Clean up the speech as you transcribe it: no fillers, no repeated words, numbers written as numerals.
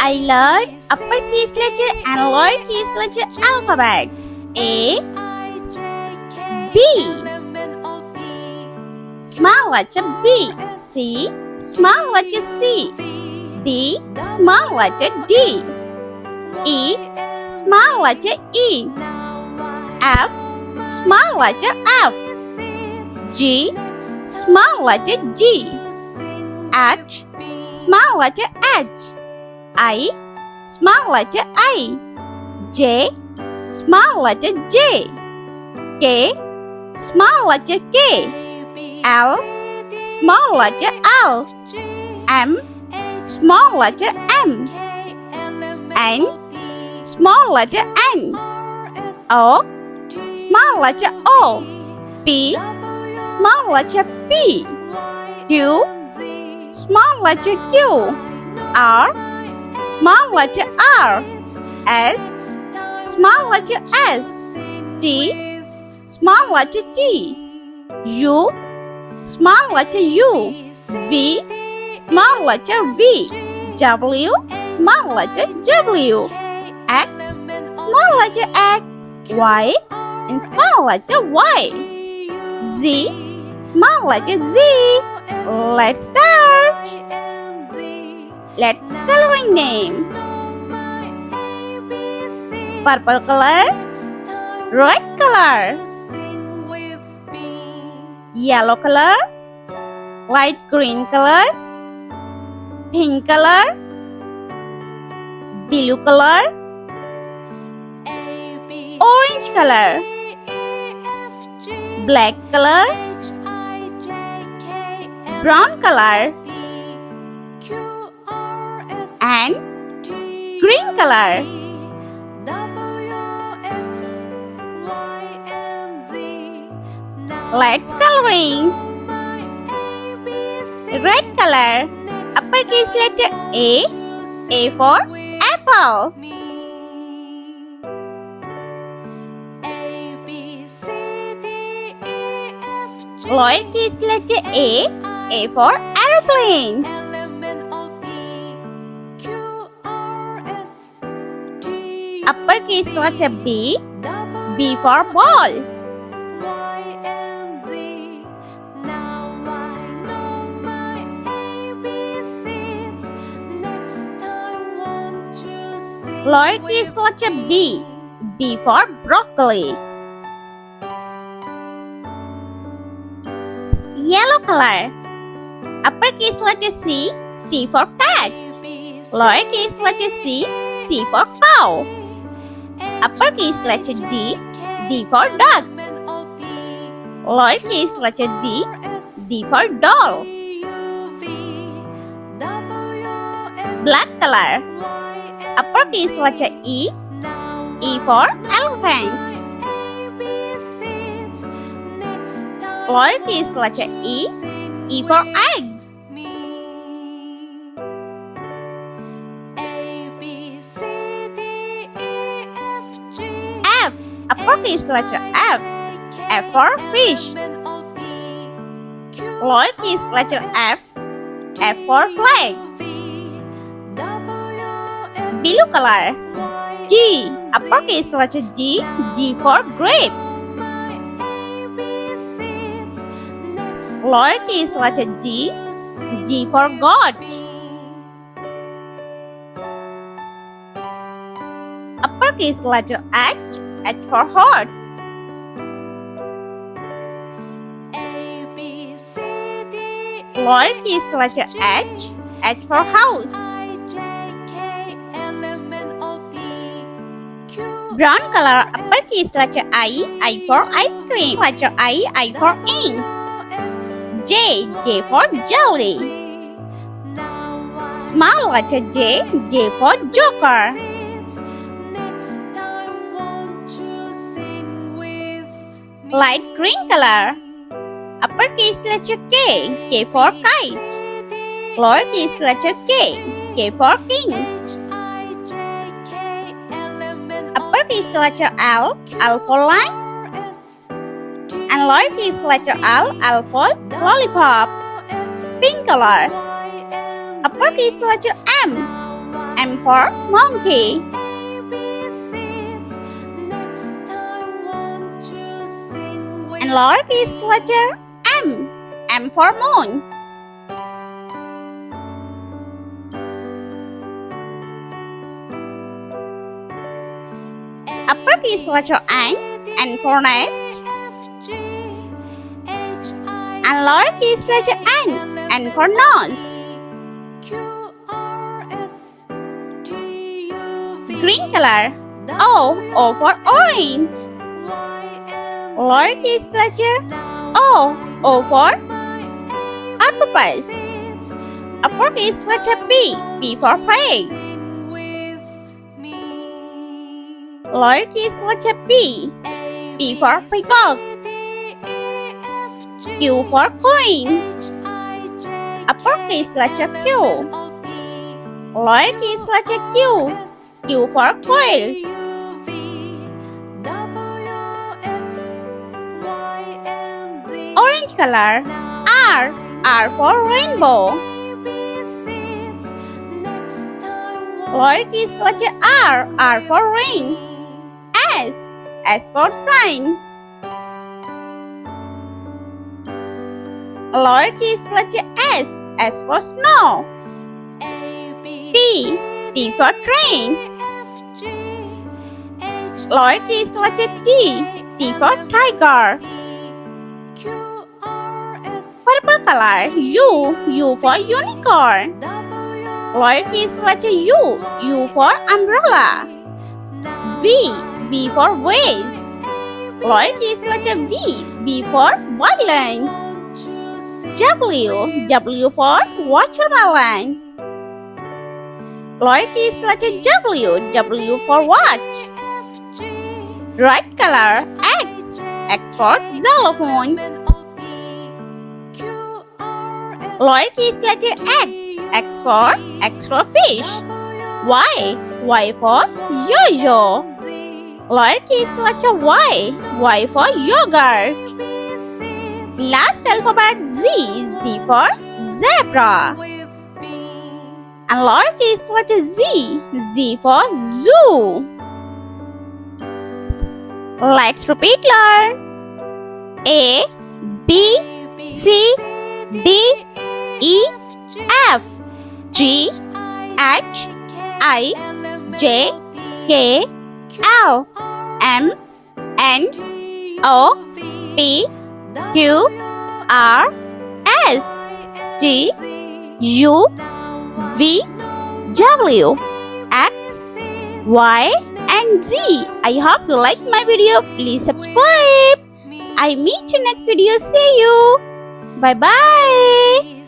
I learned uppercase letter and lowercase letter alphabets. A, B, small letter B. C, small letter C. D, small letter D. E, small letter E. F, small letter F. G, small letter G. H, small letter H. I, small letter I. J, small letter J. K, small letter K. L, small letter L. M, small letter M. N, small letter N. O, small letter O. P, small letter P. Q, small letter Q. R, small letter R. S, small letter S. T, small letter T. U, small letter U. V, small letter V. W, small letter W. X, small letter X. Y, and small letter Y. Z, small letter Z. Let's start. Let's coloring name. Purple color, red color, yellow color, light green color, pink color, blue color, orange color, black color, brown color, and green color. Let's coloring. Red color, uppercase letter A for apple. Lowercase letter A for aeroplane. Uppercase letter B for ball. Lowercase letter B for broccoli. Yellow color, uppercase letter C for cat. Lowercase letter C for cow. Uppercase letter D for dog. Lowercase letter D for doll. Black color, uppercase letter E for elephant. Lowercase letter E for egg. F, uppercase letter F for fish. Lowercase letter F for flag. Blue color, G, uppercase letter G for grapes. Lowercase letter G for God. Uppercase letter H for horse. Lowercase letter H for house. Brown color, uppercase letter I for ice cream. Letter I for ink. J for jelly. Small letter J for joker. Light green color, uppercase letter K for kite. Lowercase letter K for king. Uppercase letter L for line. And lowercase letter L for lollipop. Pink color, uppercase letter M M for monkey. And lowercase letter M. M for moon. Uppercase letter N for nest. And lowercase letter N for nose. Green color O for orange. Lowercase letter O for octopus. Uppercase letter P for pig. Lowercase letter P for peacock. Q for queen. Uppercase letter Q. Lowercase letter Q for quail. Orange color R for rainbow. Lowercase letter R for rain. S for sun. Lowercase letter S for snow. T for train. Lowercase letter T for tiger. Purple color U for unicorn. Lowercase letter U for umbrella. V for vase. Lowercase letter V for violin. W for watermelon. Lowercase letter W for watch. Red color X for xylophone. Lowercase letter X for fish. Y for yo-yo. Lowercase letter Y for yogurt. Last alphabet Z for zebra. And lowercase letter Z for zoo. Let's repeat learn. A B C D E F G H I J K L M N O P Q R S T U V W X Y and Z. I hope you like my video. Please subscribe. I meet you next video. See you. Bye bye.